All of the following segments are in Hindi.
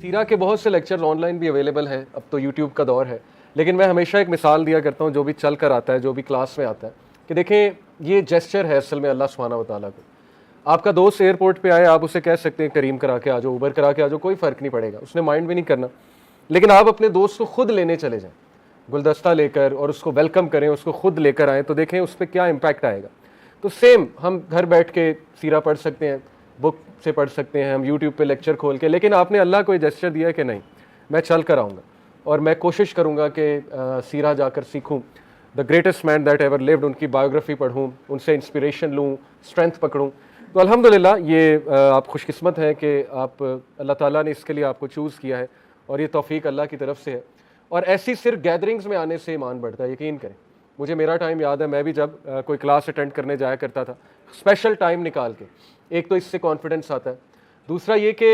सीरा के बहुत से लेक्चर्स ऑनलाइन भी अवेलेबल हैं, अब तो यूट्यूब का दौर है। लेकिन मैं हमेशा एक मिसाल दिया करता हूँ, जो भी चल कर आता है, जो भी क्लास में आता है, कि देखें ये जेस्चर है असल में अल्लाह सुब्हानहू व तआला को। आपका दोस्त एयरपोर्ट पे आए, आप उसे कह सकते हैं करीम करा के आ जाओ, उबर करा के आ जाओ, कोई फ़र्क नहीं पड़ेगा, उसने माइंड भी नहीं करना। लेकिन आप अपने दोस्त को खुद लेने चले जाएँ गुलदस्ता लेकर और उसको वेलकम करें, उसको खुद लेकर आएँ, तो देखें उस पर क्या इम्पैक्ट आएगा। तो सेम हम घर बैठ के सीरा पढ़ सकते हैं, बुक से पढ़ सकते हैं, हम यूट्यूब पे लेक्चर खोल के, लेकिन आपने अल्लाह को ये जेस्चर दिया है कि नहीं, मैं चल कर आऊँगा और मैं कोशिश करूँगा कि सीरा जाकर सीखूँ, the greatest man that ever lived, उनकी बायोग्राफी पढ़ूँ, उनसे इंस्पिरेशन लूँ, स्ट्रेंथ पकड़ूँ। तो अल्हम्दुलिल्लाह ये आप खुशकिस्मत हैं कि आप अल्लाह ताला ने इसके लिए आपको चूज़ किया है और ये तौफीक अल्लाह की तरफ से है। और ऐसी सिर्फ गैदरिंग्स में आने से ईमान बढ़ता है, यकीन करें। मुझे मेरा टाइम याद है, मैं भी जब कोई क्लास अटेंड करने जाया करता था, स्पेशल टाइम निकाल के, एक तो इससे कॉन्फिडेंस आता है, दूसरा ये कि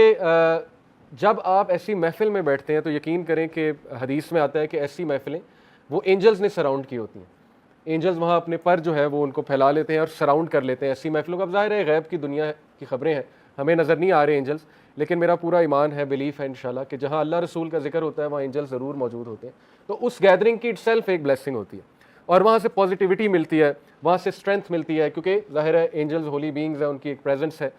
जब आप ऐसी महफ़िल में बैठते हैं तो यकीन करें कि हदीस में आता है कि ऐसी महफ़िलें वो एंजल्स ने सराउंड की होती हैं। एंजल्स वहाँ अपने पर जो है वो उनको फैला लेते हैं और सराउंड कर लेते हैं ऐसी महफ़िलों को। अब ज़ाहिर है गैब की दुनिया की ख़बरें हैं, हमें नज़र नहीं आ रहे एंजल्स, लेकिन मेरा पूरा ईमान है, बिलीफ है इंशाल्लाह कि जहाँ अल्लाह रसूल का जिक्र होता है वहाँ एंजल्स ज़रूर मौजूद होते हैं। तो उस गैदरिंग की इटसेल्फ एक ब्लेसिंग होती है और वहाँ से पॉजिटिविटी मिलती है, वहाँ से स्ट्रेंथ मिलती है, क्योंकि ज़ाहिर है एंजल्स होली बीइंग्स है, उनकी एक प्रेजेंस है,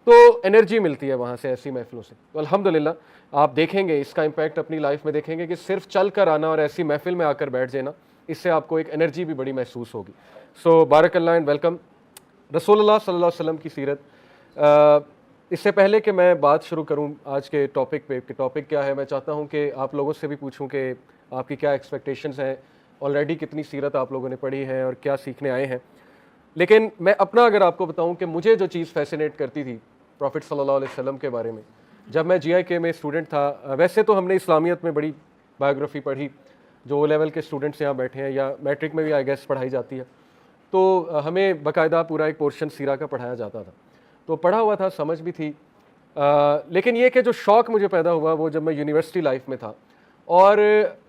तो एनर्जी मिलती है वहाँ से ऐसी महफ़िलों से। तो अल्हम्दुलिल्लाह आप देखेंगे इसका इम्पैक्ट अपनी लाइफ में, देखेंगे कि सिर्फ चल कर आना और ऐसी महफ़िल में आकर बैठ जाना, इससे आपको एक एनर्जी भी बड़ी महसूस होगी। सो बारकल्लाह एंड वेलकम। रसूलुल्लाह सल्लल्लाहु अलैहि वसल्लम की सीरत। इससे पहले कि मैं बात शुरू करूं आज के टॉपिक पे कि टॉपिक क्या है, मैं चाहता हूं कि आप लोगों से भी पूछूं कि आपकी क्या एक्सपेक्टेशंस हैं, ऑलरेडी कितनी सीरत आप लोगों ने पढ़ी है और क्या सीखने आए हैं। लेकिन मैं अपना अगर आपको बताऊं कि मुझे जो चीज़ फैसिनेट करती थी प्रॉफिट सल्लल्लाहु अलैहि वसल्लम के बारे में, जब मैं GIK में स्टूडेंट था, वैसे तो हमने इस्लामियत में बड़ी बायोग्राफ़ी पढ़ी, जो ओ लेवल के स्टूडेंट्स यहाँ बैठे हैं, या मैट्रिक में भी आई गेस पढ़ाई जाती है, तो हमें बाकायदा पूरा एक पोर्शन सीरा का पढ़ाया जाता था, तो पढ़ा हुआ था, समझ भी थी। लेकिन ये कि जो शौक़ मुझे पैदा हुआ वो जब मैं यूनिवर्सिटी लाइफ में था, और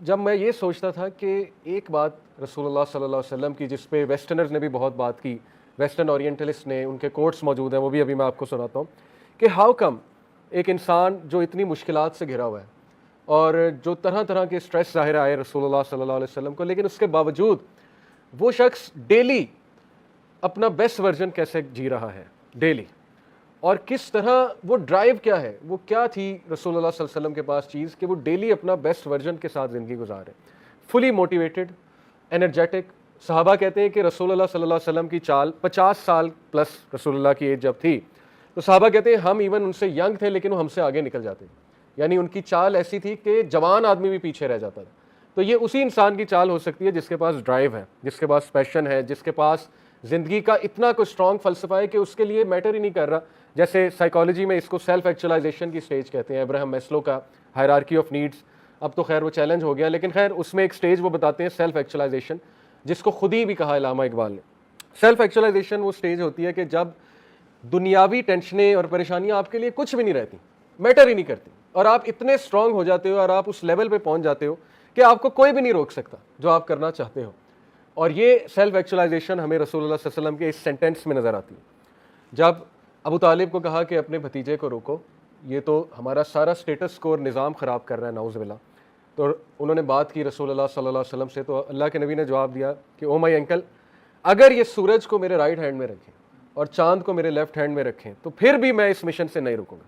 जब मैं ये सोचता था कि एक बात रसूलुल्लाह सल्लल्लाहु अलैहि वसल्लम की, जिस पे वेस्टर्नर्स ने भी बहुत बात की, वेस्टर्न ओरिएंटलिस्ट ने, उनके कोट्स मौजूद हैं, वो भी अभी मैं आपको सुनाता हूँ, कि हाउ कम एक इंसान जो इतनी मुश्किलात से घिरा हुआ है और जो तरह तरह के स्ट्रेस ज़ाहिर आए रसूलुल्लाह सल्लल्लाहु अलैहि वसल्लम को, लेकिन उसके बावजूद वो शख्स डेली अपना बेस्ट वर्जन कैसे जी रहा है डेली, और किस तरह वो ड्राइव क्या है, वो क्या थी रसूलुल्लाह सल्लल्लाहु अलैहि वसल्लम के पास चीज़ कि वो डेली अपना बेस्ट वर्जन के साथ ज़िंदगी गुजार रहे, फुली मोटिवेटेड, एनर्जेटिक। सहाबा कहते हैं कि रसूलुल्लाह सल्लल्लाहु अलैहि वसल्लम की चाल 50 साल प्लस रसूलुल्लाह की एज जब थी, तो सहाबा कहते हैं हम इवन उनसे यंग थे लेकिन वो हमसे आगे निकल जाते, यानी उनकी चाल ऐसी थी कि जवान आदमी भी पीछे रह जाता था। तो ये उसी इंसान की चाल हो सकती है जिसके पास ड्राइव है, जिसके पास पैशन है, जिसके पास ज़िंदगी का इतना कोई स्ट्रॉन्ग फ़लसफ़ा है कि उसके लिए मैटर ही नहीं कर रहा। जैसे साइकोलॉजी में इसको सेल्फ एक्चुअलाइजेशन की स्टेज कहते हैं, अब्राहम मैस्लो का हायरार्की ऑफ नीड्स, अब तो खैर वो चैलेंज हो गया, लेकिन खैर उसमें एक स्टेज वो बताते हैं सेल्फ एक्चुअलाइजेशन, जिसको खुद ही भी कहा इल्लामा इकबाल ने। सेल्फ एक्चुअलाइजेशन वो स्टेज होती है कि जब दुनियावी टेंशनें और परेशानियाँ आपके लिए कुछ भी नहीं रहती, मैटर ही नहीं करती, और आप इतने स्ट्रॉन्ग हो जाते हो और आप उस लेवल पे पहुंच जाते हो कि आपको कोई भी नहीं रोक सकता जो आप करना चाहते हो। और ये सेल्फ एक्चुअलाइजेशन हमें रसूलुल्लाह सल्लल्लाहु अलैहि वसल्लम के इस सेंटेंस में नज़र आती है, जब अबू तालिब को कहा कि अपने भतीजे को रोको, ये तो हमारा सारा स्टेटस को और निज़ाम ख़राब कर रहा है, नाउज़ुबिल्लाह। तो उन्होंने बात की रसूलुल्लाह सल्लल्लाहु अलैहि वसल्लम से, तो अल्लाह के नबी ने जवाब दिया कि ओ माई अंकल, अगर ये सूरज को मेरे राइट हैंड में रखें और चाँद को मेरे लेफ्ट हैंड में रखें तो फिर भी मैं इस मिशन से नहीं रुकूँगा।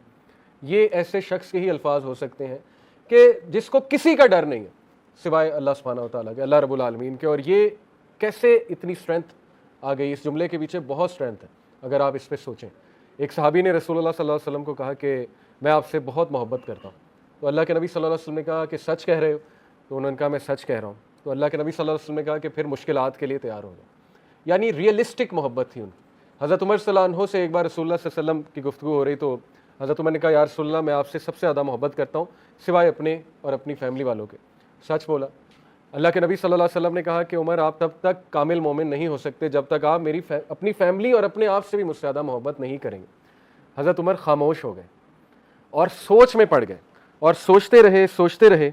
ये ऐसे शख्स के ही अल्फाज हो सकते हैं कि जिसको किसी का डर नहीं है सिवाय अल्लाह सुब्हानहू व तआला के, अल्लाह रब्बुल आलमीन के। और ये कैसे इतनी स्ट्रेंथ आ गई, इस जुमले के पीछे बहुत स्ट्रेंथ है अगर आप इस पर सोचें। एक सहाबी ने रसूलुल्लाह सल्लल्लाहु अलैहि वसल्लम को कहा कि मैं आपसे बहुत मोहब्बत करता हूँ, तो अल्लाह के नबी सल्लल्लाहु अलैहि वसल्लम ने कहा कि सच कह रहे हो? तो उन्होंने कहा मैं सच कह रहा हूँ। तो अल्लाह के नबी सल्लल्लाहु अलैहि वसल्लम ने कहा कि फिर मुश्किलात के लिए तैयार हो जाओ, यानी रियलिस्टिक मोहब्बत थी उनकी। हज़रत उमर सल्लल्लाहु अन्हु से एक बार रसूलुल्लाह सल्लल्लाहु अलैहि वसल्लम की गुफ्तगू हो रही, तो हज़रत उमर ने कहा या रसूलल्लाह मैं आपसे सबसे ज़्यादा मोहब्बत करता हूँ सिवाय अपने और अपनी फैमिली वालों के। सच बोला। अल्लाह के नबी सल्लल्लाहु अलैहि वसल्लम ने कहा कि उमर आप तब तक कामिल मोमिन नहीं हो सकते जब तक आप अपनी फैमिली और अपने आप से भी मुझसे ज़्यादा मोहब्बत नहीं करेंगे। हज़रत उमर खामोश हो गए और सोच में पड़ गए और सोचते रहे,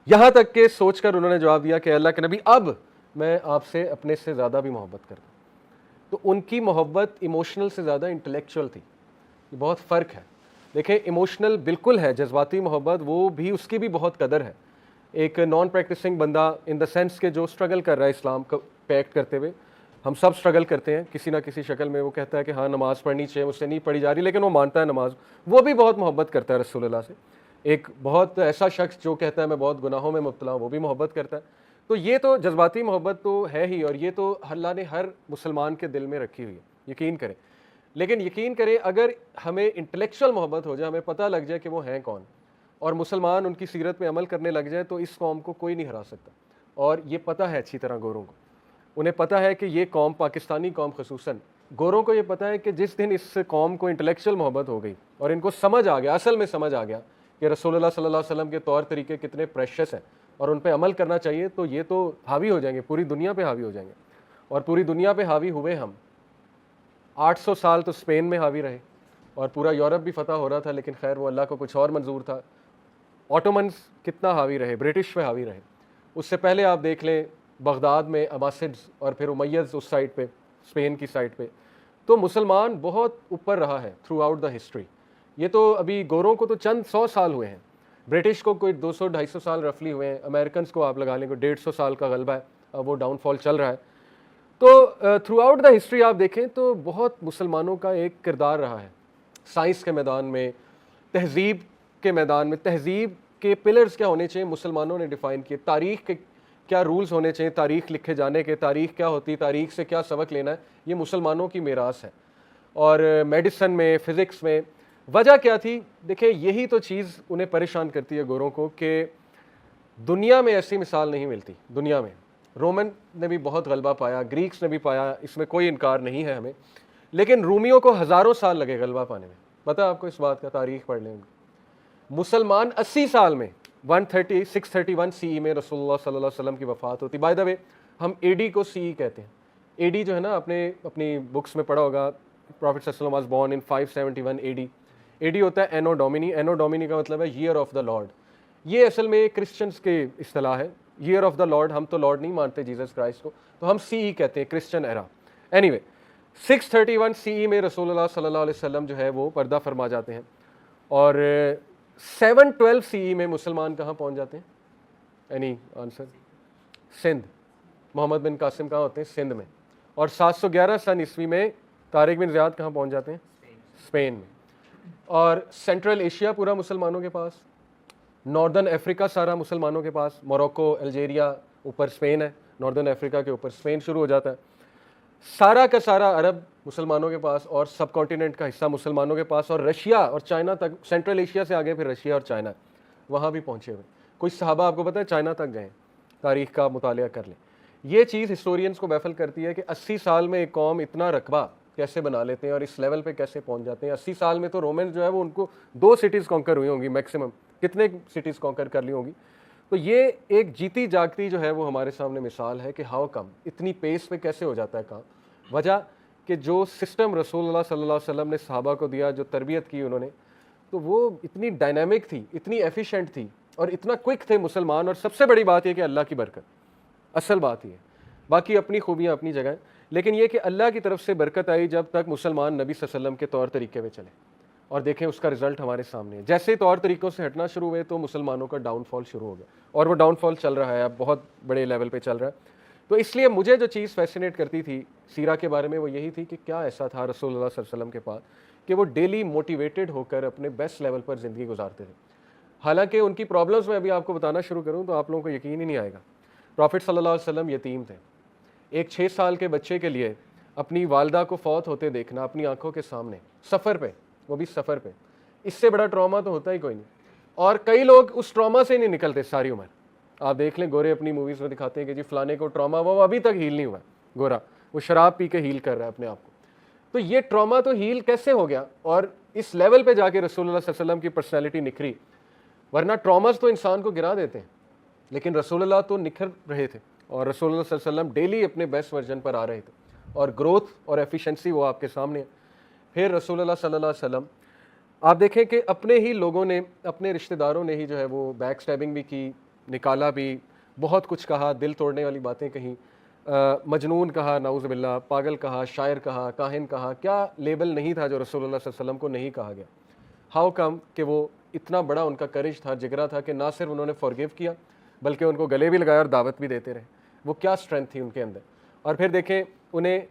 यहाँ तक के सोच कर उन्होंने जवाब दिया कि अल्लाह के नबी अब मैं आपसे अपने से ज़्यादा भी मोहब्बत करता हूँ। तो उनकी मोहब्बत इमोशनल से ज़्यादा इंटेलेक्चुअल थी, ये बहुत फ़र्क है। देखें इमोशनल बिल्कुल है, जज्बाती मोहब्बत वो भी, उसकी भी बहुत कदर है। एक नॉन प्रैक्टिसिंग बंदा इन द सेंस के जो स्ट्रगल कर रहा है इस्लाम को पे एक्ट करते हुए, हम सब स्ट्रगल करते हैं किसी ना किसी शक्ल में। वो कहता है कि हाँ नमाज़ पढ़नी चाहिए, मुझसे नहीं पढ़ी जा रही, लेकिन वो मानता है नमाज, वो भी बहुत मोहब्बत करता है रसूलुल्लाह से। एक बहुत ऐसा शख्स जो कहता है मैं बहुत गुनाहों में मुब्तला हूँ, वो भी मोहब्बत करता है। तो ये तो जज्बाती मोहब्बत तो है ही, और ये तो अल्लाह ने हर मुसलमान के दिल में रखी हुई है, यकीन करें। लेकिन यकीन करें अगर हमें इंटेलेक्चुअल मोहब्बत हो जाए, हमें पता लग जाए कि वो हैं कौन, और मुसलमान उनकी सीरत पे अमल करने लग जाए, तो इस कौम को कोई नहीं हरा सकता। और ये पता है अच्छी तरह गोरों को, उन्हें पता है कि ये कौम, पाकिस्तानी कौम खसूसन, गोरों को ये पता है कि जिस दिन इस कौम को इंटेलेक्चुअल मोहब्बत हो गई और इनको समझ आ गया, असल में समझ आ गया कि रसूलुल्लाह सल्लल्लाहु अलैहि वसल्लम के तौर तरीके कितने प्रेशियस हैं और उन पे अमल करना चाहिए, तो ये तो हावी हो जाएंगे, पूरी दुनिया पे हावी हो जाएंगे। और पूरी दुनिया पे हावी हुए हम। 800 साल तो स्पेन में हावी रहे और पूरा यूरोप भी फतह हो रहा था, लेकिन खैर वो अल्लाह को कुछ और मंजूर था। ऑटोमन्स कितना हावी रहे, ब्रिटिश पे हावी रहे। उससे पहले आप देख लें बगदाद में अब्बासिड्स और फिर उमैय्यद्स उस साइड पे, स्पेन की साइड पे। तो मुसलमान बहुत ऊपर रहा है थ्रू आउट द हिस्ट्री। ये तो अभी गोरों को तो चंद 100 साल हुए हैं, ब्रिटिश को कोई 200-250 साल रफली हुए हैं, अमेरिकन को आप लगा लें कोई 150 साल का गलबा है, अब वो डाउनफॉल चल रहा है। तो थ्रू आउट द हिस्ट्री आप देखें तो बहुत मुसलमानों का एक किरदार रहा है साइंस के मैदान में, तहजीब के मैदान में। तहजीब के पिलर्स क्या होने चाहिए मुसलमानों ने डिफ़ाइन किए, तारीख़ के क्या रूल्स होने चाहिए, तारीख़ लिखे जाने के, तारीख़ क्या होती, तारीख़ से क्या सबक लेना है, ये मुसलमानों की मीरास है। और मेडिसन में, फ़िज़िक्स में वजह क्या थी, देखिए यही तो चीज़ उन्हें परेशान करती है गोरों को कि दुनिया में ऐसी मिसाल नहीं मिलती। दुनिया में रोमन ने भी बहुत गलबा पाया, ग्रीक्स ने भी पाया, इसमें कोई इनकार नहीं है हमें, लेकिन रूमियों को हज़ारों साल लगे गलबा पाने में। पता है आपको इस बात का, तारीख़ पढ़ लें। मुसलमान 80 साल में 631 सीई में रसूलुल्लाह सल्लल्लाहु अलैहि वसल्लम की वफ़ात होती। बाय द वे हम एडी को सीई कहते हैं। एडी जो है ना, आपने अपनी बुक्स में पढ़ा होगा, प्रॉफिट सल्लल्लाहु अलैहि वसल्लम was born in 571 AD. AD होता है एनो डोमिनी, एनो डोमिनी का मतलब है ईयर ऑफ द लॉर्ड। ये असल में क्रिश्चियंस के इस्तिलाह है, ईयर ऑफ द लॉर्ड। हम तो लॉर्ड नहीं मानते जीसस क्राइस्ट को, तो हम सीई कहते हैं, क्रिश्चियन एरा। एनीवे 631 सीई में रसूलुल्लाह सल्लल्लाहु अलैहि वसल्लम जो है वो पर्दा फरमा जाते हैं, और 712 सीई में मुसलमान कहाँ पहुँच जाते हैं? Any answer? सिंध। मोहम्मद बिन कासिम कहाँ होते हैं? सिंध में। और 711 सन ईस्वी में तारिक बिन ज़ियाद कहाँ पहुँच जाते हैं? स्पेन में। और सेंट्रल एशिया पूरा मुसलमानों के पास, नॉर्दर्न अफ्रीका सारा मुसलमानों के पास, मोरक्को, अल्जेरिया, ऊपर स्पेन है, नॉर्दर्न अफ्रीका के ऊपर स्पेन शुरू हो जाता है। सारा का सारा अरब मुसलमानों के पास, और सब कॉन्टिनेंट का हिस्सा मुसलमानों के पास, और रशिया और चाइना तक, सेंट्रल एशिया से आगे फिर रशिया और चाइना, वहाँ भी पहुँचे हुए। कुछ सहाबा आपको पता है चाइना तक गए, तारीख़ का मुतालिया कर लें। ये चीज़ हिस्टोरियंस को बैफल करती है कि 80 साल में एक कौम इतना रकबा कैसे बना लेते हैं और इस लेवल पे कैसे पहुंच जाते हैं। 80 साल में तो रोमन जो है वो, उनको 2 सिटीज़ कॉन्कर हुई होंगी मैक्सिमम, कितने सिटीज़ कॉन्कर कर ली होंगी। तो ये एक जीती जागती जो है वो हमारे सामने मिसाल है कि हाउ कम इतनी पेस पे कैसे हो जाता है काम। वजह कि जो सिस्टम रसूलुल्लाह सल्लल्लाहु अलैहि वसल्लम ने सहाबा को दिया, जो तरबियत की उन्होंने, तो वो इतनी डायनामिक थी, इतनी एफिशिएंट थी और इतना क्विक थे मुसलमान। और सबसे बड़ी बात यह कि अल्लाह की बरकत, असल बात ये, बाकी अपनी खूबियाँ अपनी जगह, लेकिन ये कि अल्लाह की तरफ से बरकत आई जब तक मुसलमान नबी सल्लल्लाहु अलैहि वसल्लम के तौर तरीके में चले। और देखें उसका रिजल्ट हमारे सामने है। जैसे तौर तरीक़ों से हटना शुरू हुए तो मुसलमानों का डाउनफॉल शुरू हो गया, और वो डाउनफॉल चल रहा है, अब बहुत बड़े लेवल पे चल रहा है। तो इसलिए मुझे जो चीज़ फैसिनेट करती थी सीरा के बारे में वो यही थी कि क्या ऐसा था रसूलुल्लाह सल्लल्लाहु अलैहि वसल्लम के पास कि वो डेली मोटिवेटेड होकर अपने बेस्ट लेवल पर ज़िंदगी गुजारते थे। हालांकि उनकी प्रॉब्लम्स मैं अभी आपको बताना शुरू करूँ तो आप लोगों को यकीन ही नहीं आएगा। प्रॉफिट सल्लल्लाहु अलैहि वसल्लम यतीम थे। एक 6 साल के बच्चे के लिए अपनी वालदा को फौत होते देखना अपनी आंखों के सामने, सफ़र पे, वो भी सफ़र पे, इससे बड़ा ट्रॉमा तो होता ही कोई नहीं। और कई लोग उस ट्रॉमा से नहीं निकलते सारी उम्र। आप देख लें, गोरे अपनी मूवीज़ में दिखाते हैं कि जी फलाने को ट्रॉमा हुआ, वो अभी तक हील नहीं हुआ गोरा, वो शराब पी के हील कर रहा है अपने आप को। तो ये ट्रॉमा तो हील कैसे हो गया और इस लेवल पे जाके रसूलुल्लाह सल्लल्लाहु अलैहि वसल्लम की पर्सनैलिटी निखरी। वरना ट्रॉमास तो इंसान को गिरा देते हैं, लेकिन रसूलुल्लाह तो निखर रहे थे और रसूलुल्लाह सल्लल्लाहु अलैहि वसल्लम डेली अपने बेस्ट वर्जन पर आ रहे थे, और ग्रोथ और एफिशिएंसी वो आपके सामने है। फिर रसूलुल्लाह सल्लल्लाहु अलैहि वसल्लम आप देखें कि अपने ही लोगों ने, अपने रिश्तेदारों ने ही जो है वो बैक स्टैबिंग भी की, निकाला भी, बहुत कुछ कहा, दिल तोड़ने वाली बातें कहीं, मजनून कहा, नाउज़ बिल्लाह, पागल कहा, शायर कहा, काहिन कहा, क्या लेबल नहीं था जो रसूलुल्लाह सल्लल्लाहु अलैहि वसल्लम को नहीं कहा गया। हाउ कम कि वो इतना बड़ा उनका करेज था, जिगरा था कि ना सिर्फ उन्होंने फॉरगिव किया बल्कि उनको गले भी लगाया और दावत भी देते रहे। वो क्या स्ट्रेंथ थी उनके अंदर। और फिर देखें उन्हें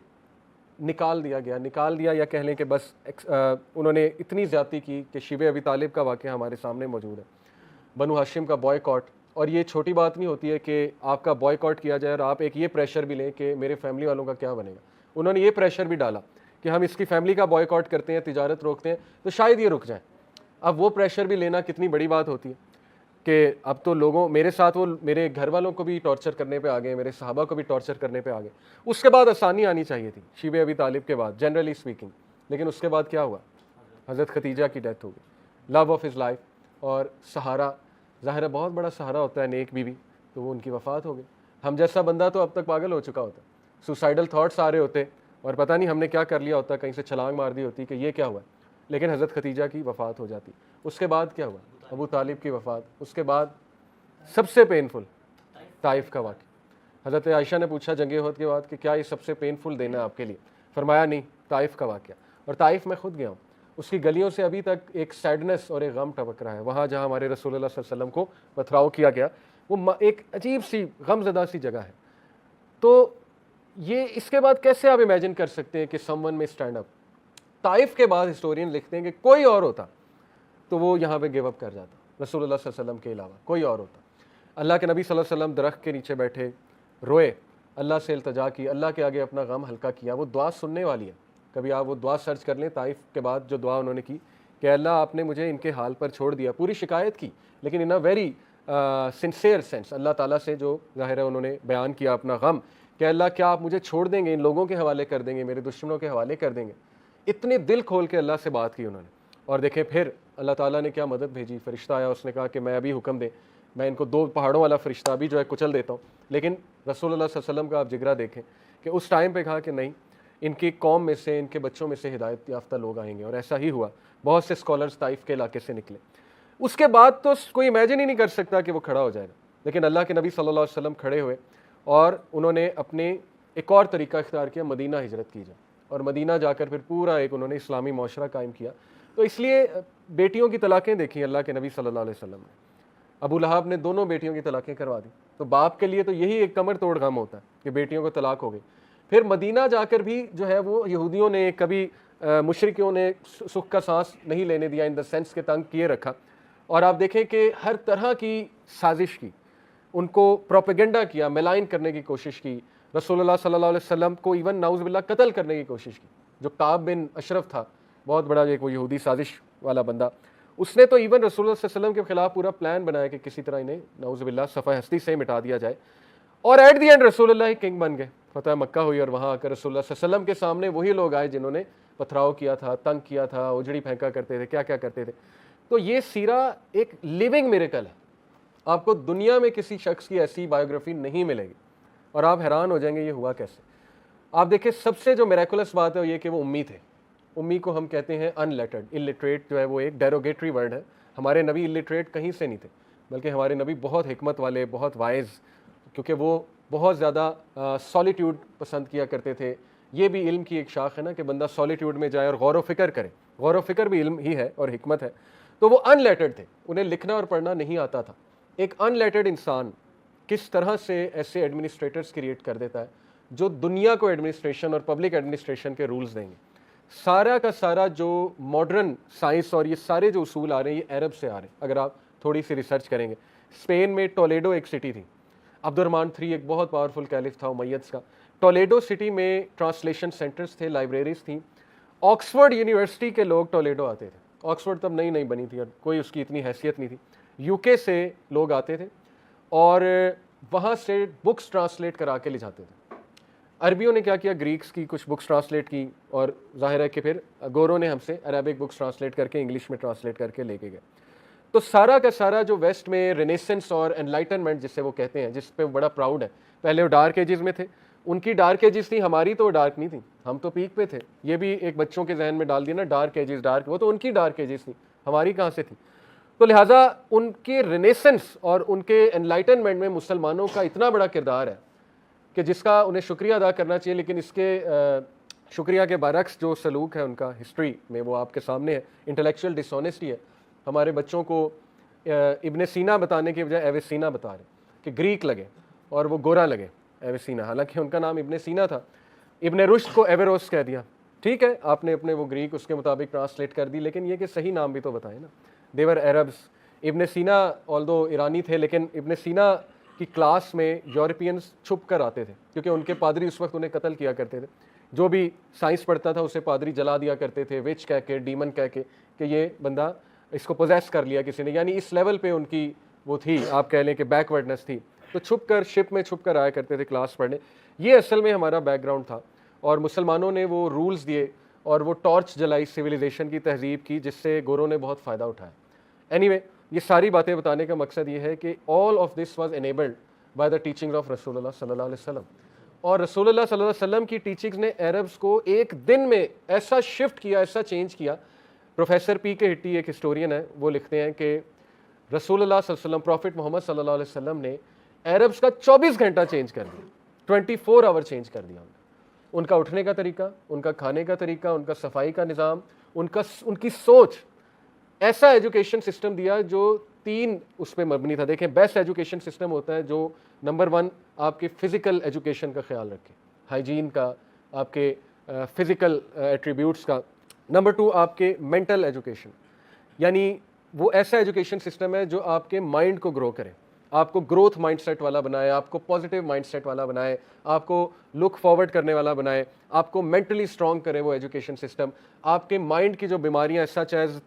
निकाल दिया या कह लें कि बस उन्होंने इतनी ज़्यादती की कि शिब अबी तालिब का वाक़या हमारे सामने मौजूद है, बनु हाशिम का बॉयकॉट। और ये छोटी बात नहीं होती है कि आपका बॉयकॉट किया जाए और आप एक ये प्रेशर भी लें कि मेरे फैमिली वालों का क्या बनेगा। उन्होंने ये प्रेशर भी डाला कि हम इसकी फैमिली का बॉयकॉट करते हैं, तिजारत रोकते हैं तो शायद ये रुक जाए। अब वो प्रेशर भी लेना कितनी बड़ी बात होती है कि अब तो लोगों मेरे साथ वो मेरे घर वालों को भी टॉर्चर करने पे आ गए, मेरे सहाबा को भी टॉर्चर करने पे आ गए। उसके बाद आसानी आनी चाहिए थी शिब अबी तालिब के बाद, जनरली स्पीकिंग। लेकिन उसके बाद क्या हुआ? हज़रत खदीजा की डेथ हो गई, लव ऑफ हिज लाइफ और सहारा, ज़ाहिर है बहुत बड़ा सहारा होता है नेक बीवी, तो वो उनकी वफ़ात हो गई। हम जैसा बंदा तो अब तक पागल हो चुका होता, सुसाइडल थाट्स आ रहे होते और पता नहीं हमने क्या कर लिया होता, कहीं से छलांग मार दी होती कि ये क्या हुआ। लेकिन हज़रत खदीजा की वफ़ात हो जाती। उसके बाद क्या हुआ? अबू तालिब की वफ़ात। उसके बाद सबसे पेनफुल ताइफ का वाक़या। हज़रत आयशा ने पूछा जंग उहद के बाद कि क्या ये सबसे पेनफुल दिन है आपके लिए? फरमाया नहीं, ताइफ का वाक़या। और ताइफ में खुद गया हूँ, उसकी गलियों से अभी तक एक सैडनेस और एक गम टपक रहा है। वहाँ जहाँ हमारे रसूलुल्लाह सल्लल्लाहु अलैहि वसल्लम को पथराव किया गया, वो एक अजीब सी गमज़दा सी जगह है। तो ये इसके बाद कैसे आप इमेजिन कर सकते हैं कि समवन में स्टैंड अप? ताइफ के बाद हिस्टोरियन लिखते हैं कि कोई और होता तो वो यहाँ पे गिव अप कर जाता, रसूलुल्लाह सल्लल्लाहु अलैहि वसल्लम के अलावा कोई और होता। अल्लाह के नबी सल्लल्लाहु अलैहि वसल्लम दरख्त के नीचे बैठे, रोए, अल्लाह से इल्तिजा की, अल्लाह के आगे अपना गम हल्का किया। वो दुआ सुनने वाली है, कभी आप वो दुआ सर्च कर लें ताइफ के बाद जो दुआ उन्होंने की कि अल्लाह आपने मुझे इनके हाल पर छोड़ दिया। पूरी शिकायत की लेकिन इन अ वेरी सिंसियर सेंस अल्लाह ताला से जो ज़ाहिर है उन्होंने बयान किया अपना गम कि अल्लाह क्या आप मुझे छोड़ देंगे, इन लोगों के हवाले कर देंगे, मेरे दुश्मनों के हवाले कर देंगे। इतने दिल खोल के अल्लाह से बात की उन्होंने। और देखें फिर अल्लाह ताला ने क्या मदद भेजी, फ़रिश्ता आया, उसने कहा कि मैं अभी हुक्म दे, मैं इनको 2 पहाड़ों वाला फ़रिश्ता अभी जो है कुचल देता हूँ। लेकिन रसूलुल्लाह सल्लल्लाहु अलैहि वसल्लम का आप जिगरा देखें कि उस टाइम पे कहा कि नहीं, इनकी कौम में से, इनके बच्चों में से हिदायत याफ्ता लोग आएंगे। और ऐसा ही हुआ, बहुत से स्कॉलर्स ताइफ के इलाके से निकले। उसके बाद तो कोई इमेजिन ही नहीं कर सकता कि वो खड़ा हो जाएगा। लेकिन अल्लाह के नबी सल्लल्लाहु अलैहि वसल्लम खड़े हुए और उन्होंने अपने एक और तरीका इख्तियार किया, मदीना हिजरत की जाए। और मदीना जाकर फिर पूरा एक उन्होंने इस्लामी माशरा कायम किया। तो इसलिए बेटियों की तलाक़ें देखी अल्लाह के नबी सल्लल्लाहु अलैहि वसल्लम ने। अबू लहब ने दोनों बेटियों की तलाक़ें करवा दी। तो बाप के लिए तो यही एक कमर तोड़ गम होता है कि बेटियों को तलाक हो गई। फिर मदीना जाकर भी जो है वो यहूदियों ने कभी मुशरिकों ने सुख का सांस नहीं लेने दिया, इन द सेंस के तंग किए रखा। और आप देखें कि हर तरह की साजिश की, उनको प्रोपेगेंडा किया, मेलाइन करने की कोशिश की, रसूलुल्लाह सल्लल्लाहु अलैहि वसल्लम को इवन नाउज़ बिल्लाह कत्ल करने की कोशिश की। जो काब बिन अशरफ था, बहुत बड़ा एक वो यहूदी साजिश वाला बंदा, उसने तो इवन रसूलुल्लाह सल्लल्लाहु अलैहि वसल्लम के खिलाफ पूरा प्लान बनाया कि किसी तरह इन्हें नाउज़ बिल्लाह सफ़ा हस्ती से मिटा दिया जाए। और एट दी एंड रसूलुल्लाह ही किंग बन गए। फतह मक्का हुई और वहाँ आकर रसूलुल्लाह सल्लल्लाहु अलैहि वसल्लम के सामने वही लोग आए जिन्होंने पथराव किया था, तंग किया था, उजड़ी फेंका करते थे, क्या क्या करते थे। तो ये सीरा एक लिविंग मिरेकल है। आपको दुनिया में किसी शख्स की ऐसी बायोग्राफी नहीं मिलेगी और आप हैरान हो जाएंगे ये हुआ कैसे। आप देखिए सबसे जो मिरेकुलस बात है वो ये कि वो उम्मी थे। उम्मी को हम कहते हैं अनलेटर्ड, इलिटरेट जो है वो एक डेरोगेटरी वर्ड है। हमारे नबी इलिटरेट कहीं से नहीं थे, बल्कि हमारे नबी बहुत हिकमत वाले, बहुत वाइज, क्योंकि वो बहुत ज़्यादा सॉलिट्यूड पसंद किया करते थे। ये भी इल्म की एक शाख है ना कि बंदा सॉलिट्यूड में जाए और गौर व फिक्र करे। गौर व फिक्र भी इल्म ही है और हिकमत है। तो वो अनलेटर्ड थे, उन्हें लिखना और पढ़ना नहीं आता था। एक अनलेटर्ड इंसान किस तरह से ऐसे एडमिनिस्ट्रेटर्स क्रिएट कर देता है जो दुनिया को एडमिनिस्ट्रेशन और पब्लिक एडमिनिस्ट्रेशन के रूल्स देंगे। सारा का सारा जो मॉडर्न साइंस और ये सारे जो उसूल आ रहे हैं ये अरब से आ रहे हैं। अगर आप थोड़ी सी रिसर्च करेंगे, स्पेन में टोलेडो एक सिटी थी, अब्दुर्रहमान III एक बहुत पावरफुल कैलिफ था उमैयद्स का। टोलेडो सिटी में ट्रांसलेशन सेंटर्स थे, लाइब्रेरीज थी। ऑक्सफोर्ड यूनिवर्सिटी के लोग टोलेडो आते थे। ऑक्सफोर्ड तब नई नई बनी थी और कोई उसकी इतनी हैसियत नहीं थी। यूके से लोग आते थे और वहाँ से बुक्स ट्रांसलेट करा के ले जाते थे। अरबियों ने क्या किया, ग्रीक्स की कुछ बुक्स ट्रांसलेट की और जाहिर है कि फिर गोरों ने हमसे अरबिक बुक्स ट्रांसलेट करके इंग्लिश में ट्रांसलेट करके लेके गए। तो सारा का सारा जो वेस्ट में रेनेसेंस और एनलाइटनमेंट जिसे वो कहते हैं, जिस पे वो बड़ा प्राउड है, पहले वो डार्क एजेस में थे, उनकी डार्क एजेस थी, हमारी तो वो डार्क नहीं थी, हम तो पीक पे थे। ये भी एक बच्चों के जहन में डाल दिया ना डार्क एजेस, डार्क, वो तो उनकी डार्क एजेस थी, हमारी कहाँ से थी। तो लिहाजा उनके रेनेसेंस और उनके एनलाइटनमेंट में मुसलमानों का इतना बड़ा किरदार है कि जिसका उन्हें शुक्रिया अदा करना चाहिए। लेकिन इसके शुक्रिया के बरक्स जो सलूक है उनका हिस्ट्री में वो आपके सामने है। इंटेलेक्चुअल डिसऑनेस्टी है। हमारे बच्चों को इब्ने सीना बताने की बजाय एविसीना बता रहे कि ग्रीक लगे और वो गोरा लगे एविसीना, हालांकि उनका नाम इब्ने सीना था। इब्ने रुश्द को एवेरोस कह दिया। ठीक है, आपने अपने वो ग्रीक उसके मुताबिक ट्रांसलेट कर दी, लेकिन ये कि सही नाम भी तो बताए ना। देवर अरब्स। इब्ने सीना ऑल्दो ईरानी थे, लेकिन इब्ने सीना की क्लास में यूरोपियंस छुप कर आते थे, क्योंकि उनके पादरी उस वक्त उन्हें कत्ल किया करते थे। जो भी साइंस पढ़ता था उसे पादरी जला दिया करते थे, विच कह के, डीमन कह के, कि ये बंदा, इसको पोजेस कर लिया किसी ने। यानी इस लेवल पे उनकी वो थी, आप कह लें कि बैकवर्डनेस थी। तो छुप कर, शिप में छुप कर आया करते थे क्लास पढ़ने। ये असल में हमारा बैकग्राउंड था, और मुसलमानों ने वो रूल्स दिए और वो टॉर्च जलाई सिविलाइजेशन की, तहजीब की, जिससे गोरों ने बहुत फ़ायदा उठाया। एनीवे, ये सारी बातें बताने का मकसद ये है कि all of this was enabled by the teachings of रसूलुल्लाह सल्लल्लाहु अलैहि वसल्लम। और रसूलुल्लाह सल्लल्लाहु अलैहि वसल्लम की टीचिंग्स ने अरब्स को एक दिन में ऐसा शिफ्ट किया, ऐसा चेंज किया। प्रोफेसर पी के हिट्टी एक हिस्टोरियन है, वो लिखते हैं कि रसूलुल्लाह सल्लल्लाहु अलैहि वसल्लम, प्रॉफिट मोहम्मद सल्लल्लाहु अलैहि वसल्लम ने अरब्स का 24 घंटा चेंज कर दिया, 24 आवर चेंज कर दिया। उनका उठने का तरीका, उनका खाने का तरीका, उनका सफाई का निज़ाम, उनकी सोच। ऐसा एजुकेशन सिस्टम दिया जो 3 उस पर मबनी था। देखें, बेस्ट एजुकेशन सिस्टम होता है जो नंबर 1 आपके फ़िज़िकल एजुकेशन का ख्याल रखे, हाइजीन का, आपके फ़िज़िकल एट्रीब्यूट्स का। नंबर 2 आपके मेंटल एजुकेशन, यानी वो ऐसा एजुकेशन सिस्टम है जो आपके माइंड को ग्रो करे, आपको ग्रोथ माइंडसेट वाला बनाए, आपको पॉजिटिव माइंडसेट वाला बनाए, आपको लुक फॉरवर्ड करने वाला बनाए, आपको मेंटली स्ट्रॉन्ग करे वो एजुकेशन सिस्टम। आपके माइंड की जो बीमारियां, सच एज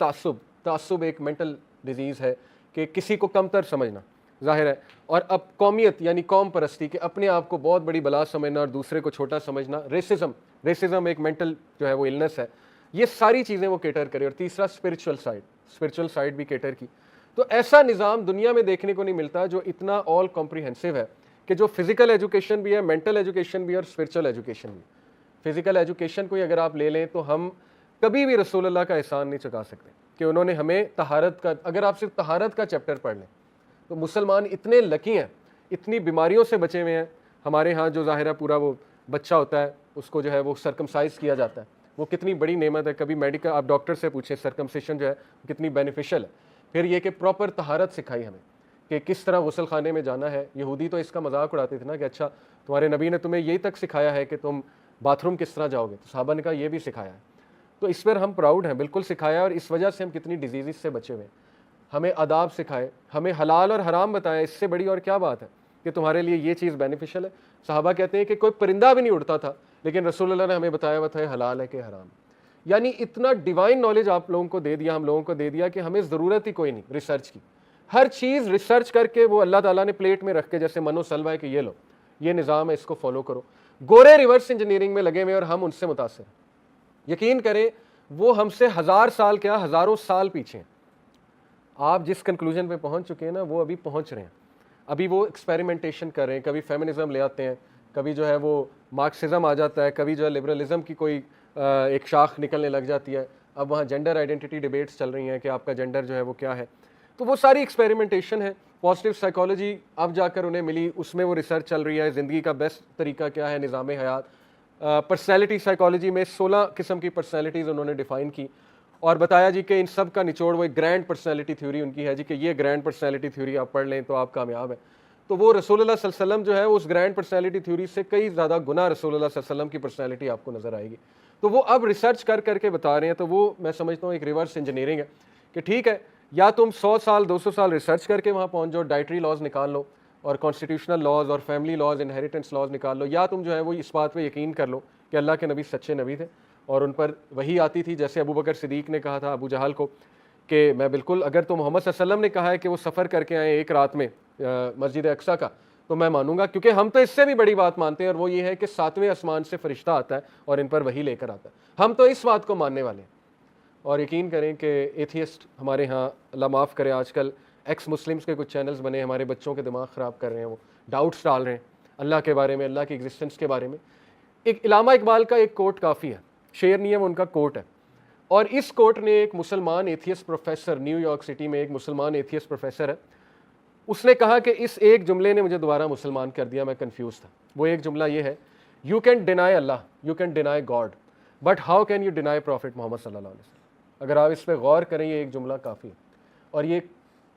तासुब एक मेंटल डिजीज़ है कि किसी को कमतर समझना, जाहिर है। और अब कौमियत यानी कौम परस्ती, कि अपने आप को बहुत बड़ी बला समझना और दूसरे को छोटा समझना। रेसिज्म एक मेंटल जो है वो इलनेस है। ये सारी चीज़ें वो केटर करे। और तीसरा स्पिरिचुअल साइड भी केटर की। तो ऐसा निज़ाम दुनिया में देखने को नहीं मिलता जो इतना ऑल कॉम्प्रिहेंसिव है, कि जो फिज़िकल एजुकेशन भी है, मेंटल एजुकेशन भी है और स्पिरिचुअल एजुकेशन भी। फिज़िकल एजुकेशन को ही अगर आप ले लें तो हम कभी भी रसूलुल्लाह का एहसान नहीं चुका सकते कि उन्होंने हमें तहारत का, अगर आप सिर्फ तहारत का चैप्टर पढ़ लें तो मुसलमान इतने लकी हैं, इतनी बीमारियों से बचे हुए हैं। हमारे यहाँ जो ज़ाहिर है पूरा वो बच्चा होता है, उसको जो है वो सर्कमसाइज़ किया जाता है, वो कितनी बड़ी नेमत है। कभी मेडिकल आप डॉक्टर से पूछें सर्कमसिशन जो है कितनी बेनिफिशियल है। फिर ये कि प्रॉपर तहारत सिखाई हमें कि किस तरह गुसल खाने में जाना है। यहूदी तो इसका मजाक उड़ाते थे ना कि अच्छा तुम्हारे नबी ने तुम्हें यही तक सिखाया है कि तुम बाथरूम किस तरह जाओगे, तो साहबा ने कहा ये भी सिखाया है। तो इस पर हम प्राउड हैं, बिल्कुल सिखाया। और इस वजह से हम कितनी डिजीज़ से बचे हुए हैं। हमें आदाब सिखाए, हमें हलाल और हराम बताया, इससे बड़ी और क्या बात है कि तुम्हारे लिए ये चीज़ बेनिफिशियल है। साहबा कहते हैं कि कोई परिंदा भी नहीं उड़ता था, लेकिन रसूलुल्लाह ने हमें बताया हुआ था हलाल है कि हराम। यानी इतना डिवाइन नॉलेज आप लोगों को दे दिया, हम लोगों को दे दिया कि हमें ज़रूरत ही कोई नहीं रिसर्च की। हर चीज़ रिसर्च करके वो अल्लाह ताला ने प्लेट में रख के, जैसे मनो सलवा है कि ये लो, ये निज़ाम है, इसको फॉलो करो। गोरे रिवर्स इंजीनियरिंग में लगे हुए और हम उनसे मुतासिर। यकीन करें वो हमसे 1000 साल क्या हज़ारों साल पीछे हैं। आप जिस कंक्लूजन पे पहुंच चुके हैं ना, वो अभी पहुंच रहे हैं। अभी वो एक्सपेरिमेंटेशन कर रहे हैं, कभी फेमिनिज्म ले आते हैं, कभी जो है वो मार्क्सिज्म आ जाता है, कभी जो है लिबरलिज्म की कोई एक शाख निकलने लग जाती है। अब वहाँ जेंडर आइडेंटिटी डिबेट्स चल रही हैं कि आपका जेंडर जो है वो क्या है। तो वो सारी एक्सपेरिमेंटेशन है। पॉजिटिव साइकोलॉजी अब जाकर उन्हें मिली, उसमें वो रिसर्च चल रही है, ज़िंदगी का बेस्ट तरीका क्या है, निज़ाम हयात। पर्सनैलिटी साइकोलॉजी में 16 किस्म की पर्सनैलिटीज़ उन्होंने डिफ़ाइन की और बताया जी कि इन सब का निचोड़ वो एक ग्रैंड पर्सनैलिटी थ्योरी उनकी है जी, कि ये ग्रैंड पर्सनैलिटी थ्योरी आप पढ़ लें तो आप कामयाब हैं। तो वो रसूलुल्लाह सल्लल्लाहु अलैहि वसल्लम जो है उस ग्रैंड पर्सनैलिटी थ्योरी से कई ज़्यादा गुना रसूलुल्लाह सल्लल्लाहु अलैहि वसल्लम की पर्सनैलिटी आपको नज़र आएगी। तो वो अब रिसर्च कर करके बता रहे हैं। तो वो मैं समझता हूँ एक रिवर्स इंजीनियरिंग है कि ठीक है, या तुम 100 साल 200 साल रिसर्च करके वहाँ पहुँच जाओ, डाइटरी लॉज निकाल लो और कॉन्स्टिट्यूशनल लॉज और फैमिली लॉज, इनहेरिटेंस लॉज निकाल लो, या तुम जो है वो इस बात पे यकीन कर लो कि अल्लाह के नबी सच्चे नबी थे और उन पर वही आती थी। जैसे अबू बकर सिद्दीक ने कहा था अबू जहल को कि मैं बिल्कुल, अगर तो मोहम्मद सल्लल्लाहु अलैहि वसल्लम ने कहा है कि वो सफ़र करके आए एक रात में मस्जिद अक्सा का, तो मैं मानूंगा, क्योंकि हम तो इससे भी बड़ी बात मानते हैं और वो ये है कि 7वें आसमान से फरिश्ता आता है और इन पर वही लेकर आता है। हम तो इस बात को मानने वाले हैं। और यकीन करें कि एथियस्ट हमारे यहाँ, अल्लाह माफ़ करे, आजकल एक्स मुस्लिम्स के कुछ चैनल्स बने, हमारे बच्चों के दिमाग ख़राब कर रहे हैं, वो डाउट्स डाल रहे हैं अल्लाह के बारे में, अल्लाह की एग्जिस्टेंस के बारे में। एक इलामा इकबाल का एक कोट काफ़ी है, शेर नहीं है, वो उनका कोट है। और इस कोट ने एक मुसलमान एथियस्ट प्रोफेसर, न्यूयॉर्क सिटी में एक मुसलमान एथियस्ट प्रोफेसर है, उसने कहा कि इस एक जुमले ने मुझे दोबारा मुसलमान कर दिया, मैं कंफ्यूज था। वो एक जुमला ये है, you can deny Allah, you can deny God, but how can you deny prophet Muhammad सल्लल्लाहु अलैहि वसल्लम। अगर आप इस पर गौर करें, ये एक जुमला काफ़ी है। और ये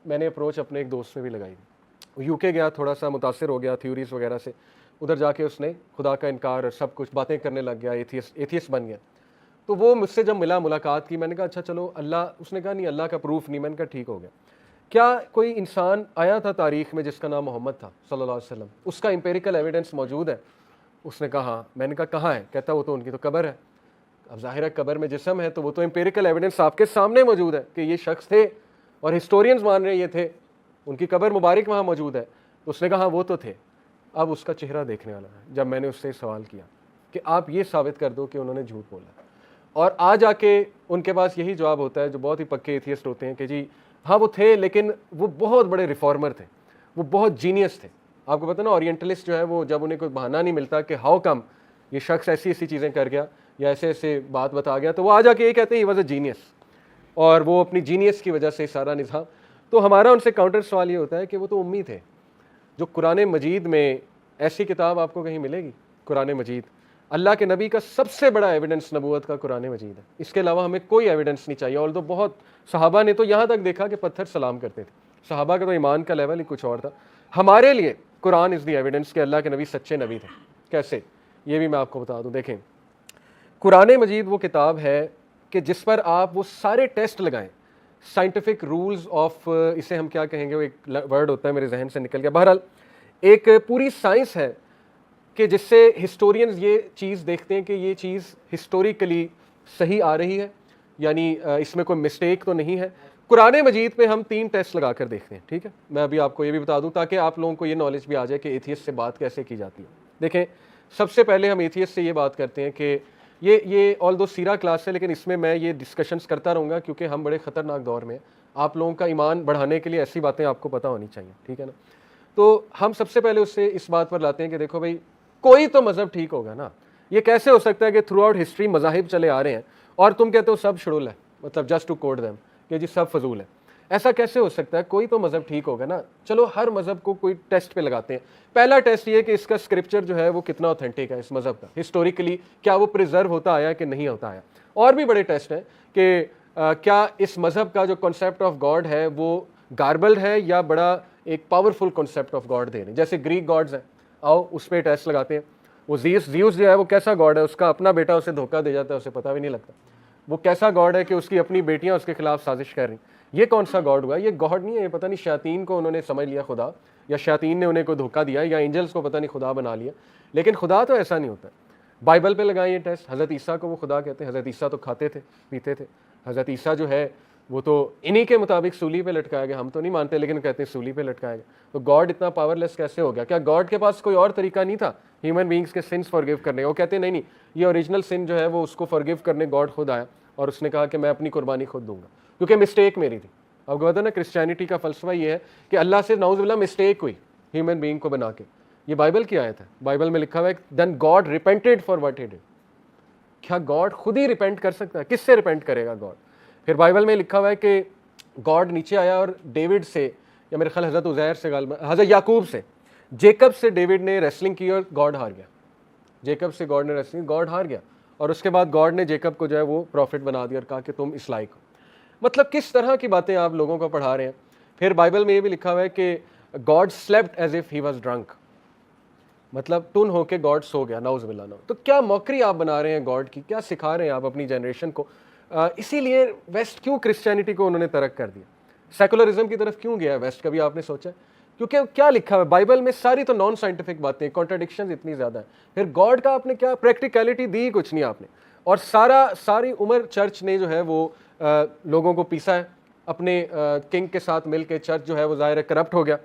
मैंने अप्रोच अपने एक दोस्त में भी लगाई। वो यूके गया, थोड़ा सा मुतासिर हो गया थ्योरीज वगैरह से, उधर जाके उसने खुदा का इनकार और सब कुछ बातें करने लग गया, एथियस्ट बन गया। तो वो मुझसे जब मिला, मुलाकात की, मैंने कहा अच्छा चलो अल्लाह, उसने कहा नहीं अल्लाह का प्रूफ नहीं। मैंने कहा ठीक हो गया। क्या कोई इंसान आया था तारीख में जिसका नाम मोहम्मद था सल्लल्लाहु अलैहि वसल्लम, उसका एम्पेरिकल एविडेंस मौजूद है? उसने कहा हाँ। मैंने कहा कहाँ है? कहता वो तो उनकी तो कब्र है। अब जाहिर है कब्र में जिस्म है, तो वो तो एम्पेरिकल एविडेंस आपके सामने मौजूद है कि ये शख्स थे और हिस्टोरियंस मान रहे ये थे, उनकी कब्र मुबारक वहाँ मौजूद है। तो उसने कहा वो तो थे। अब उसका चेहरा देखने वाला है जब मैंने उससे सवाल किया कि आप ये साबित कर दो कि उन्होंने झूठ बोला, और आ जाके उनके पास यही जवाब होता है जो बहुत ही पक्के एथियस्ट होते हैं कि जी हाँ वो थे, लेकिन वो बहुत बड़े रिफॉर्मर थे, वो बहुत जीनियस थे। आपको पता ना, ओरिएंटलिस्ट जो है वो जब उन्हें कोई बहाना नहीं मिलता कि हाउ कम ये शख्स ऐसी ऐसी चीज़ें कर गया या ऐसे ऐसे बात बता गया, तो वो आ जाके ये कहते हैं ही वॉज अ जीनियस, और वो अपनी जीनियस की वजह से सारा निज़ाम। तो हमारा उनसे काउंटर सवाल ये होता है कि वो तो उम्मी थे। जो कुरान मजीद में ऐसी किताब आपको कहीं मिलेगी? कुरान मजीद अल्लाह के नबी का सबसे बड़ा एविडेंस नबूवत का कुरान मजीद है। इसके अलावा हमें कोई एविडेंस नहीं चाहिए। और तो बहुत सहाबा ने तो यहाँ तक देखा कि पत्थर सलाम करते थे। सहाबा का तो ईमान का लेवल ही कुछ और था। हमारे लिए कुरान इज़ द एविडेंस कि अल्लाह के नबी सच्चे नबी थे। कैसे, ये भी मैं आपको बता दूँ। देखें, कुरान मजीद वो किताब है कि जिस पर आप वो सारे टेस्ट लगाएं, साइंटिफिक रूल्स ऑफ, इसे हम क्या कहेंगे, वो एक वर्ड होता है मेरे जहन से निकल गया, बहरहाल एक पूरी साइंस है कि जिससे हिस्टोरियंस ये चीज़ देखते हैं कि ये चीज़ हिस्टोरिकली सही आ रही है, यानी इसमें कोई मिस्टेक तो नहीं है। कुरान मजीद पे हम 3 टेस्ट लगा कर देखते हैं, ठीक है। मैं अभी आपको ये भी बता दूं ताकि आप लोगों को ये नॉलेज भी आ जाए कि एथियस्ट से बात कैसे की जाती है। देखें, सबसे पहले हम एथियस्ट से ये बात करते हैं कि ये ऑल दो सीरा क्लास है, लेकिन इसमें मैं ये डिस्कशंस करता रहूँगा क्योंकि हम बड़े ख़तरनाक दौर में हैं। आप लोगों का ईमान बढ़ाने के लिए ऐसी बातें आपको पता होनी चाहिए, ठीक है ना। तो हम सबसे पहले उससे इस बात पर लाते हैं कि देखो भाई, कोई तो मज़हब ठीक होगा ना। ये कैसे हो सकता है कि थ्रू आउट हिस्ट्री मज़ाहिब चले आ रहे हैं और तुम कहते हो सब शुड़ुल है, मतलब जस्ट टू कोट देम कि जी सब फजूल है। ऐसा कैसे हो सकता है? कोई तो मज़हब ठीक होगा ना। चलो हर मज़हब को कोई टेस्ट पे लगाते हैं। पहला टेस्ट ये कि इसका स्क्रिप्चर जो है वो कितना ऑथेंटिक है, इस मज़हब का हिस्टोरिकली क्या वो प्रिजर्व होता आया कि नहीं होता आया। और भी बड़े टेस्ट हैं कि क्या इस मज़हब का जो कॉन्सेप्ट ऑफ गॉड है वो गार्बल्ड है या बड़ा एक पावरफुल कॉन्सेप्ट ऑफ गॉड दे रहे हैं। जैसे ग्रीक गॉड्स हैं, आओ उस पर टेस्ट लगाते हैं। वो ज़ीउस जो है वो कैसा गॉड है? उसका अपना बेटा उसे धोखा दे जाता है, उसे पता भी नहीं लगता। वो कैसा गॉड है कि उसकी अपनी बेटियां उसके खिलाफ साजिश कर रही। ये कौन सा गॉड हुआ? ये गॉड नहीं है, ये पता नहीं शैतान को उन्होंने समझ लिया खुदा, या शैतान ने उन्हें कोई धोखा दिया, या एंजल्स को पता नहीं खुदा बना लिया। लेकिन खुदा तो ऐसा नहीं होता। बाइबल पे लगाएं ये टेस्ट। हज़रत ईसा को वो खुदा कहते हैं। हज़रत ईसा तो खाते थे, पीते थे। हज़रत ईसा जो है वो तो इन्हीं के मुताबिक सूली पे लटकाया गया। हम तो नहीं मानते, लेकिन कहते हैं सूली पे लटकाया गया। तो गॉड इतना पावरलेस कैसे हो गया? क्या गॉड के पास कोई और तरीका नहीं था ह्यूमन बींग्स के सिंस फॉरगिव करने? वो कहते नहीं, ये ओरिजिनल सिन जो है वो उसको फॉरगिव करने गॉड खुद आया और उसने कहा कि मैं अपनी कुर्बानी खुद दूंगा क्योंकि मिस्टेक मेरी थी। आपको पता ना, क्रिश्चियनिटी का फलसफा ये है कि अल्लाह से नाउज़ुबिल्लाह मिस्टेक हुई ह्यूमन बींग को बना के। ये बाइबल की आयत है। बाइबल में लिखा हुआ है then God repented for what he did. क्या गॉड खुद ही रिपेंट कर सकता है? किससे रिपेंट करेगा गॉड? फिर बाइबल में लिखा हुआ है कि गॉड नीचे आया और डेविड से, या मेरे ख्याल हज़रत उज़ैर से, हज़रत याकूब से, जेकब से डेविड ने रेसलिंग की और गॉड हार गया। जेकब से गॉड ने रेसलिंग, गॉड हार गया, और उसके बाद गॉड ने जेकब को जो है वो प्रॉफिट बना दिया और कहा कि तुम इस लायक हो। मतलब किस तरह की बातें आप लोगों को पढ़ा रहे हैं। फिर बाइबल में ये भी लिखा हुआ है कि God slept as if he was drunk, मतलब टुन होके गॉड सो गया, नाउज़ुबिल्लाह। तो क्या मौकरी आप बना रहे हैं गॉड की? क्या सिखा रहे हैं आप अपनी जनरेशन को? इसीलिए वेस्ट क्यों क्रिश्चियनिटी को उन्होंने तरक कर दिया, सेकुलरिज्म की तरफ क्यों गया है वेस्ट? कभी आपने सोचा? क्योंकि क्या लिखा हुआ है बाइबल में? सारी तो नॉन साइंटिफिक बातें, कॉन्ट्राडिक्शंस इतनी ज़्यादा है। फिर गॉड का आपने क्या प्रैक्टिकलिटी दी? कुछ नहीं आपने। और सारी उम्र चर्च ने जो है वो लोगों को पीसा है अपने किंग के साथ मिल के। चर्च जो है वो ज़ाहिर है करप्ट हो गया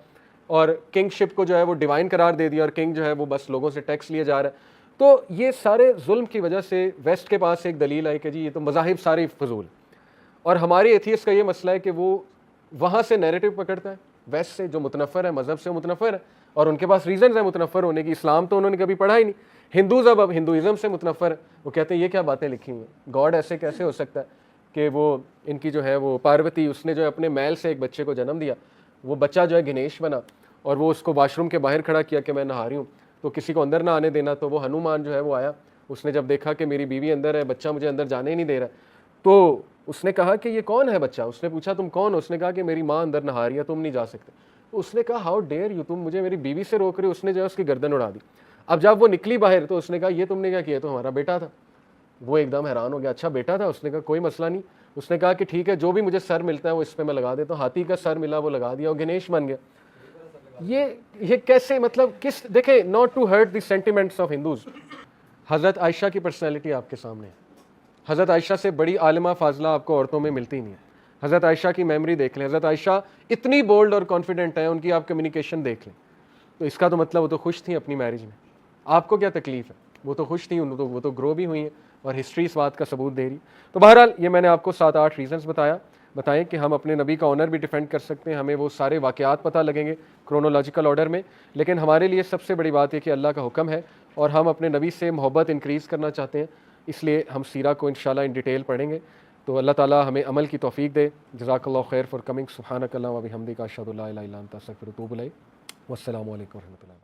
और किंगशिप को जो है वो डिवाइन करार दे दिया, और किंग जो है वो बस लोगों से टैक्स लिए जा रहा है। तो ये सारे जुल्म की वजह से वेस्ट के पास एक दलील आई कि जी ये तो मज़ाहिब सारे फजूल। और हमारे एथियस्ट का ये मसला है कि वो वहाँ से नैरेटिव पकड़ता है, वेस्ट से जो मुतनफ़र है, मज़हब से मुतनफ़र है, और उनके पास रीज़न्स है मुतनफ़र होने की। इस्लाम तो उन्होंने कभी पढ़ा ही नहीं। हिंदूज़ अब हिंदुज़म से मुतनफ़र है। वो कहते हैं ये क्या बातें लिखी हुई हैं, गॉड ऐसे कैसे हो सकता है कि वो इनकी जो है वो पार्वती, उसने जो है अपने मैल से एक बच्चे को जन्म दिया, वो बच्चा जो है गणेश बना, और वो उसको वाशरूम के बाहर खड़ा किया कि मैं नहा रही हूँ, तो किसी को अंदर ना आने देना। तो वो हनुमान जो है वो आया उसने जब देखा कि मेरी बीवी अंदर है, बच्चा मुझे अंदर जाने ही नहीं दे रहा, तो उसने कहा कि ये कौन है बच्चा। उसने पूछा तुम कौन हो? उसने कहा कि मेरी माँ अंदर नहा रही है, तुम नहीं जा सकते। तो उसने कहा हाउ डेयर यू, तुम मुझे मेरी बीवी से रोक रहे हो। उसने जो है उसकी गर्दन उड़ा दी। अब जब वो निकली बाहर तो उसने कहा ये तुमने क्या किया? तो हमारा बेटा था। वो एकदम हैरान हो गया, अच्छा बेटा था? उसने कहा कोई मसला नहीं। उसने कहा कि ठीक है, जो भी मुझे सर मिलता है वो इस पर मैं लगा देता हूँ। हाथी का सर मिला, वो लगा दिया, वो गणेश बन गया। ये कैसे, मतलब किस, देखे, not to hurt the sentiments of Hindus. हज़रत आयशा की पर्सनैलिटी आपके सामने है। हज़रत आयशा से बड़ी आलिमा फाजला आपको औरतों में मिलती ही नहीं है। हज़रत आयशा की मेमोरी देख लें, हज़रत आयशा इतनी बोल्ड और कॉन्फिडेंट है, उनकी आप कम्युनिकेशन देख लें। तो इसका तो मतलब वो तो खुश थी अपनी मैरिज में। आपको क्या तकलीफ है? वो तो खुश थी, वो तो ग्रो भी हुई हैं, और हिस्ट्री इस बात का सबूत दे रही। तो बहरहाल ये मैंने आपको 7-8 रीजंस बताएं कि हम अपने नबी का ऑनर भी डिफेंड कर सकते हैं, हमें वो सारे वाक़यात पता लगेंगे क्रोनोलॉजिकल ऑर्डर में। लेकिन हमारे लिए सबसे बड़ी बात है कि अल्लाह का हुक्म है और हम अपने नबी से मोहब्बत इंक्रीज़ करना चाहते हैं, इसलिए हम सीरा को इंशाल्लाह इन डिटेल पढ़ेंगे। तो अल्लाह ताला हमें अमल की तौफीक दे। जज़ाकल्लाहु खैर फॉर कमिंग। सुब्हानकल्लाहुम्मा व बिहम्दिका अशहदु अल्ला इलाहा इल्ला अंता अस्तगफिरुका व अतूबु इलैक। वस्सलामु अलैकुम व रहमतुल्लाहि।